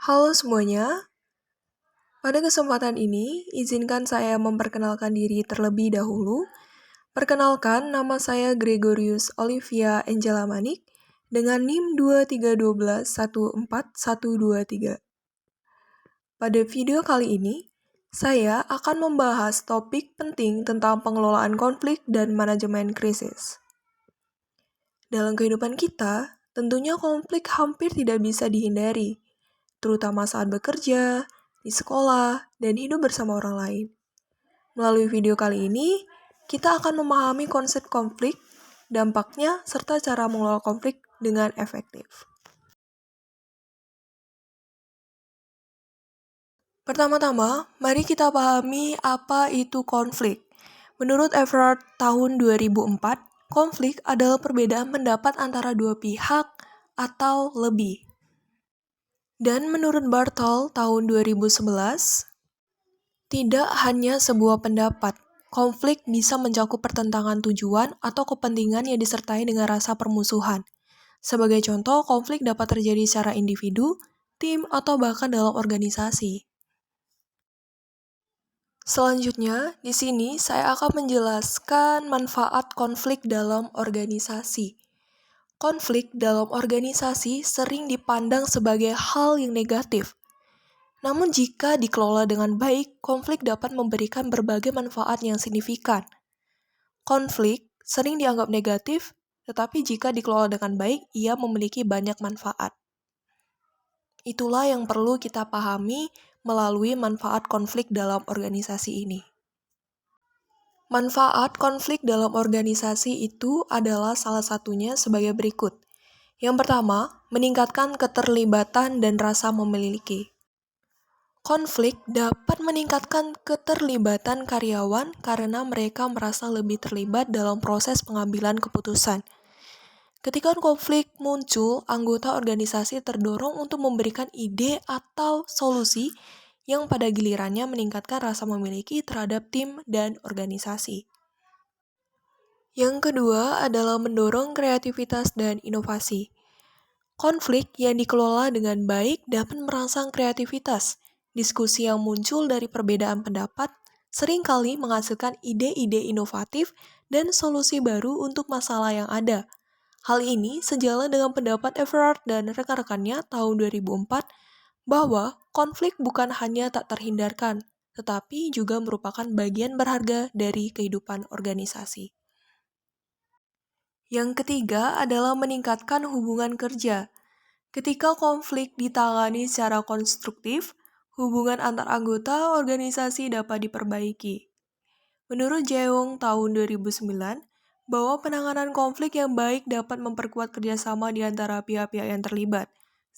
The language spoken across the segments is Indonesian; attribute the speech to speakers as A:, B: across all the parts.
A: Halo semuanya, pada kesempatan ini izinkan saya memperkenalkan diri terlebih dahulu. Perkenalkan, nama saya Gregorius Olivia Angela Manik dengan NIM 232114123. Pada video kali ini, saya akan membahas topik penting tentang pengelolaan konflik dan manajemen krisis. Dalam kehidupan kita, tentunya konflik hampir tidak bisa dihindari, terutama saat bekerja, di sekolah, dan hidup bersama orang lain. Melalui video kali ini, kita akan memahami konsep konflik, dampaknya, serta cara mengelola konflik dengan efektif. Pertama-tama, mari kita pahami apa itu konflik. Menurut Everard tahun 2004, konflik adalah perbedaan pendapat antara dua pihak atau lebih. Dan menurut Bartol tahun 2011, tidak hanya sebuah pendapat, konflik bisa mencakup pertentangan tujuan atau kepentingan yang disertai dengan rasa permusuhan. Sebagai contoh, konflik dapat terjadi secara individu, tim, atau bahkan dalam organisasi. Selanjutnya, di sini saya akan menjelaskan manfaat konflik dalam organisasi. Konflik dalam organisasi sering dipandang sebagai hal yang negatif. Namun jika dikelola dengan baik, konflik dapat memberikan berbagai manfaat yang signifikan. Konflik sering dianggap negatif, tetapi jika dikelola dengan baik, ia memiliki banyak manfaat. Itulah yang perlu kita pahami melalui manfaat konflik dalam organisasi ini. Manfaat konflik dalam organisasi itu adalah salah satunya sebagai berikut. Yang pertama, meningkatkan keterlibatan dan rasa memiliki. Konflik dapat meningkatkan keterlibatan karyawan karena mereka merasa lebih terlibat dalam proses pengambilan keputusan. Ketika konflik muncul, anggota organisasi terdorong untuk memberikan ide atau solusi yang pada gilirannya meningkatkan rasa memiliki terhadap tim dan organisasi. Yang kedua adalah mendorong kreativitas dan inovasi. Konflik yang dikelola dengan baik dapat merangsang kreativitas. Diskusi yang muncul dari perbedaan pendapat seringkali menghasilkan ide-ide inovatif dan solusi baru untuk masalah yang ada. Hal ini sejalan dengan pendapat Everard dan rekan-rekannya tahun 2004 bahwa konflik bukan hanya tak terhindarkan, tetapi juga merupakan bagian berharga dari kehidupan organisasi. Yang ketiga adalah meningkatkan hubungan kerja. Ketika konflik ditangani secara konstruktif, hubungan antar anggota organisasi dapat diperbaiki. Menurut Jeong tahun 2009, bahwa penanganan konflik yang baik dapat memperkuat kerjasama di antara pihak-pihak yang terlibat,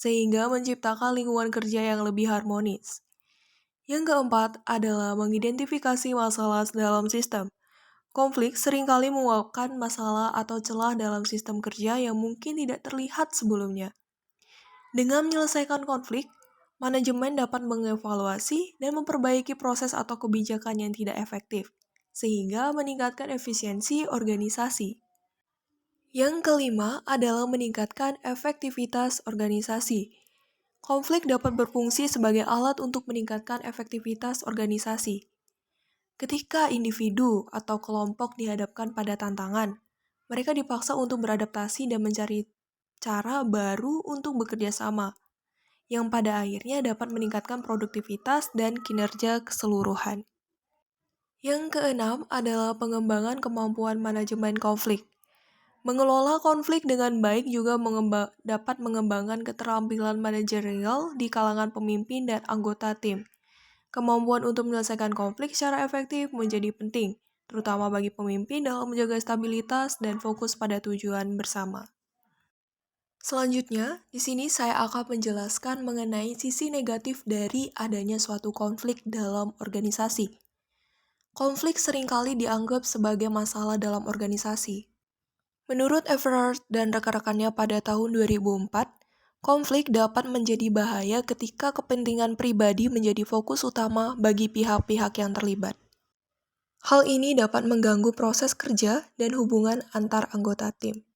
A: sehingga menciptakan lingkungan kerja yang lebih harmonis. Yang keempat adalah mengidentifikasi masalah dalam sistem. Konflik seringkali menyebabkan masalah atau celah dalam sistem kerja yang mungkin tidak terlihat sebelumnya. Dengan menyelesaikan konflik, manajemen dapat mengevaluasi dan memperbaiki proses atau kebijakan yang tidak efektif, sehingga meningkatkan efisiensi organisasi. Yang kelima adalah meningkatkan efektivitas organisasi. Konflik dapat berfungsi sebagai alat untuk meningkatkan efektivitas organisasi. Ketika individu atau kelompok dihadapkan pada tantangan, mereka dipaksa untuk beradaptasi dan mencari cara baru untuk bekerja sama, yang pada akhirnya dapat meningkatkan produktivitas dan kinerja keseluruhan. Yang keenam adalah pengembangan kemampuan manajemen konflik. Mengelola konflik dengan baik juga dapat mengembangkan keterampilan manajerial di kalangan pemimpin dan anggota tim. Kemampuan untuk menyelesaikan konflik secara efektif menjadi penting, terutama bagi pemimpin dalam menjaga stabilitas dan fokus pada tujuan bersama. Selanjutnya, di sini saya akan menjelaskan mengenai sisi negatif dari adanya suatu konflik dalam organisasi. Konflik seringkali dianggap sebagai masalah dalam organisasi. Menurut Everard dan rekan-rekannya pada tahun 2004, konflik dapat menjadi bahaya ketika kepentingan pribadi menjadi fokus utama bagi pihak-pihak yang terlibat. Hal ini dapat mengganggu proses kerja dan hubungan antar anggota tim.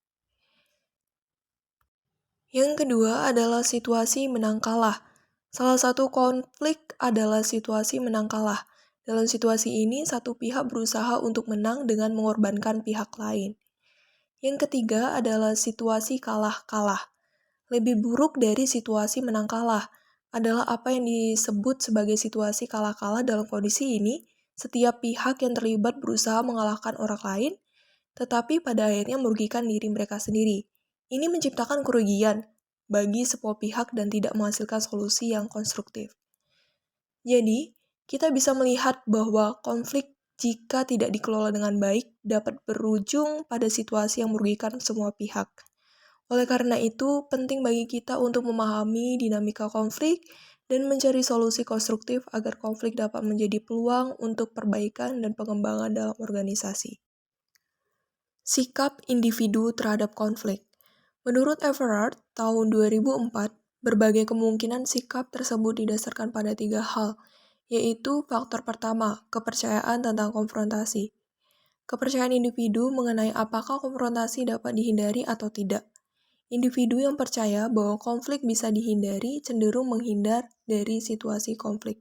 A: Yang kedua adalah situasi menang kalah. Salah satu konflik adalah situasi menang kalah. Dalam situasi ini, satu pihak berusaha untuk menang dengan mengorbankan pihak lain. Yang ketiga adalah situasi kalah-kalah. Lebih buruk dari situasi menang kalah adalah apa yang disebut sebagai situasi kalah-kalah. Dalam kondisi ini, setiap pihak yang terlibat berusaha mengalahkan orang lain, tetapi pada akhirnya merugikan diri mereka sendiri. Ini menciptakan kerugian bagi semua pihak dan tidak menghasilkan solusi yang konstruktif. Jadi, kita bisa melihat bahwa konflik jika tidak dikelola dengan baik dapat berujung pada situasi yang merugikan semua pihak. Oleh karena itu, penting bagi kita untuk memahami dinamika konflik dan mencari solusi konstruktif agar konflik dapat menjadi peluang untuk perbaikan dan pengembangan dalam organisasi. Sikap individu terhadap konflik. Menurut Everard, tahun 2004, berbagai kemungkinan sikap tersebut didasarkan pada 3 hal, yaitu faktor pertama, kepercayaan tentang konfrontasi. Kepercayaan individu mengenai apakah konfrontasi dapat dihindari atau tidak. Individu yang percaya bahwa konflik bisa dihindari cenderung menghindar dari situasi konflik.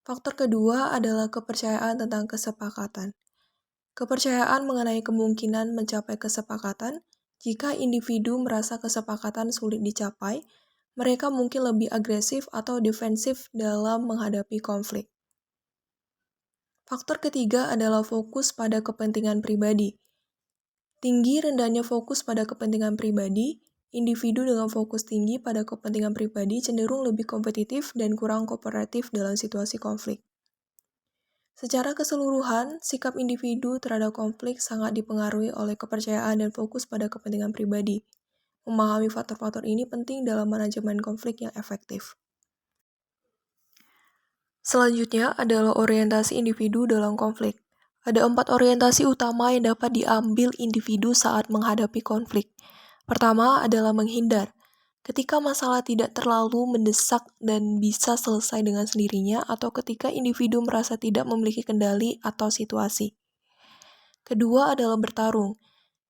A: Faktor kedua adalah kepercayaan tentang kesepakatan. Kepercayaan mengenai kemungkinan mencapai kesepakatan. Jika individu merasa kesepakatan sulit dicapai, mereka mungkin lebih agresif atau defensif dalam menghadapi konflik. Faktor ketiga adalah fokus pada kepentingan pribadi. Tinggi rendahnya fokus pada kepentingan pribadi, individu dengan fokus tinggi pada kepentingan pribadi cenderung lebih kompetitif dan kurang kooperatif dalam situasi konflik. Secara keseluruhan, sikap individu terhadap konflik sangat dipengaruhi oleh kepercayaan dan fokus pada kepentingan pribadi. Memahami faktor-faktor ini penting dalam manajemen konflik yang efektif. Selanjutnya adalah orientasi individu dalam konflik. Ada 4 orientasi utama yang dapat diambil individu saat menghadapi konflik. Pertama adalah menghindar. Ketika masalah tidak terlalu mendesak dan bisa selesai dengan sendirinya, atau ketika individu merasa tidak memiliki kendali atau situasi. Kedua adalah bertarung.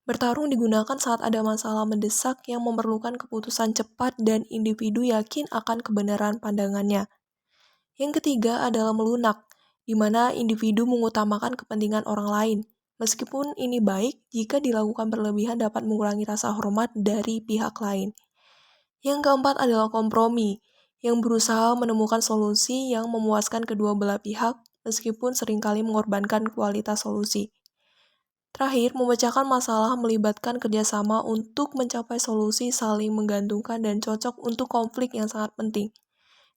A: Bertarung digunakan saat ada masalah mendesak yang memerlukan keputusan cepat dan individu yakin akan kebenaran pandangannya. Yang ketiga adalah melunak, di mana individu mengutamakan kepentingan orang lain. Meskipun ini baik, jika dilakukan berlebihan dapat mengurangi rasa hormat dari pihak lain. Yang keempat adalah kompromi, yang berusaha menemukan solusi yang memuaskan kedua belah pihak, meskipun seringkali mengorbankan kualitas solusi. Terakhir, memecahkan masalah melibatkan kerjasama untuk mencapai solusi saling menggantungkan dan cocok untuk konflik yang sangat penting.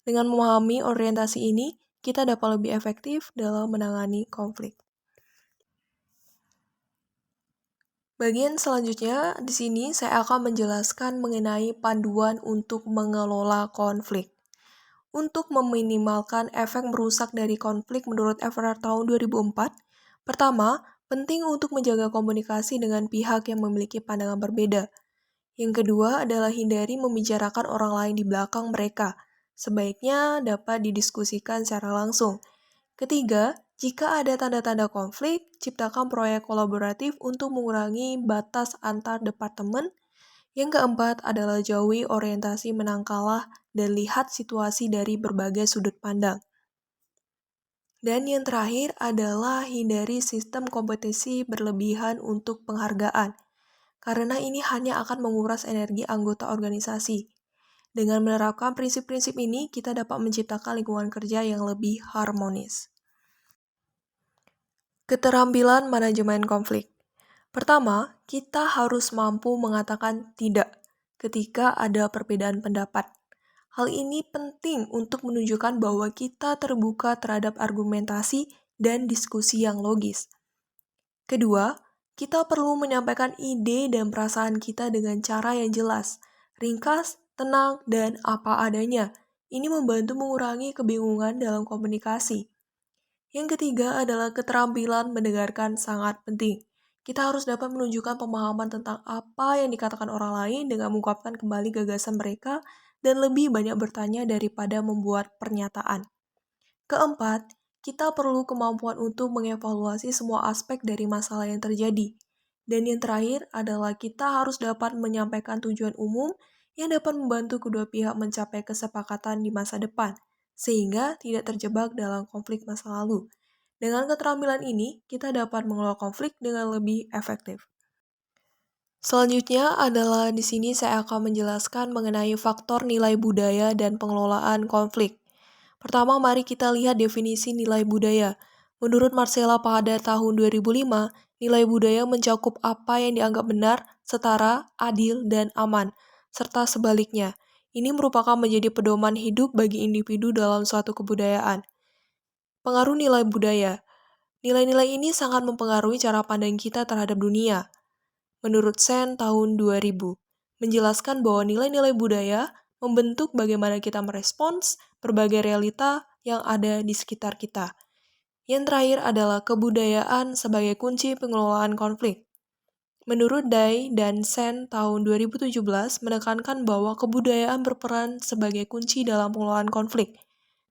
A: Dengan memahami orientasi ini, kita dapat lebih efektif dalam menangani konflik. Bagian selanjutnya, di sini saya akan menjelaskan mengenai panduan untuk mengelola konflik. Untuk meminimalkan efek merusak dari konflik menurut Everard tahun 2004, pertama, penting untuk menjaga komunikasi dengan pihak yang memiliki pandangan berbeda. Yang kedua adalah hindari membicarakan orang lain di belakang mereka. Sebaiknya dapat didiskusikan secara langsung. Ketiga, jika ada tanda-tanda konflik, ciptakan proyek kolaboratif untuk mengurangi batas antar departemen. Yang keempat adalah jauhi orientasi menang kalah dan lihat situasi dari berbagai sudut pandang. Dan yang terakhir adalah hindari sistem kompetisi berlebihan untuk penghargaan, karena ini hanya akan menguras energi anggota organisasi. Dengan menerapkan prinsip-prinsip ini, kita dapat menciptakan lingkungan kerja yang lebih harmonis. Keterampilan manajemen konflik. Pertama, kita harus mampu mengatakan tidak ketika ada perbedaan pendapat. Hal ini penting untuk menunjukkan bahwa kita terbuka terhadap argumentasi dan diskusi yang logis. Kedua, kita perlu menyampaikan ide dan perasaan kita dengan cara yang jelas, ringkas, tenang, dan apa adanya. Ini membantu mengurangi kebingungan dalam komunikasi. Yang ketiga adalah keterampilan mendengarkan sangat penting. Kita harus dapat menunjukkan pemahaman tentang apa yang dikatakan orang lain dengan mengungkapkan kembali gagasan mereka dan lebih banyak bertanya daripada membuat pernyataan. Keempat, kita perlu kemampuan untuk mengevaluasi semua aspek dari masalah yang terjadi. Dan yang terakhir adalah kita harus dapat menyampaikan tujuan umum yang dapat membantu kedua pihak mencapai kesepakatan di masa depan, sehingga tidak terjebak dalam konflik masa lalu. Dengan keterampilan ini, kita dapat mengelola konflik dengan lebih efektif. Selanjutnya adalah di sini saya akan menjelaskan mengenai faktor nilai budaya dan pengelolaan konflik. Pertama, mari kita lihat definisi nilai budaya. Menurut Marcella pada tahun 2005, nilai budaya mencakup apa yang dianggap benar, setara, adil, dan aman, serta sebaliknya. Ini merupakan menjadi pedoman hidup bagi individu dalam suatu kebudayaan. Pengaruh nilai budaya. Nilai-nilai ini sangat mempengaruhi cara pandang kita terhadap dunia. Menurut Sen tahun 2000, menjelaskan bahwa nilai-nilai budaya membentuk bagaimana kita merespons berbagai realita yang ada di sekitar kita. Yang terakhir adalah kebudayaan sebagai kunci pengelolaan konflik. Menurut Dai dan Sen tahun 2017 menekankan bahwa kebudayaan berperan sebagai kunci dalam pengelolaan konflik.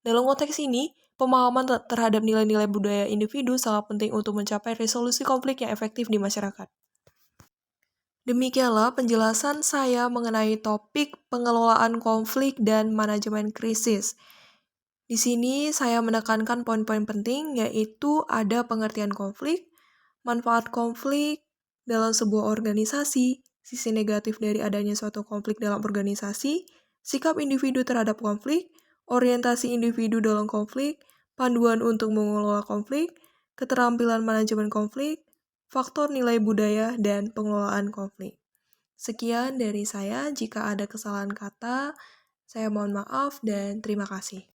A: Dalam konteks ini, pemahaman terhadap nilai-nilai budaya individu sangat penting untuk mencapai resolusi konflik yang efektif di masyarakat. Demikianlah penjelasan saya mengenai topik pengelolaan konflik dan manajemen krisis. Di sini saya menekankan poin-poin penting, yaitu ada pengertian konflik, manfaat konflik dalam sebuah organisasi, sisi negatif dari adanya suatu konflik dalam organisasi, sikap individu terhadap konflik, orientasi individu dalam konflik, panduan untuk mengelola konflik, keterampilan manajemen konflik, faktor nilai budaya, dan pengelolaan konflik. Sekian dari saya, jika ada kesalahan kata, saya mohon maaf dan terima kasih.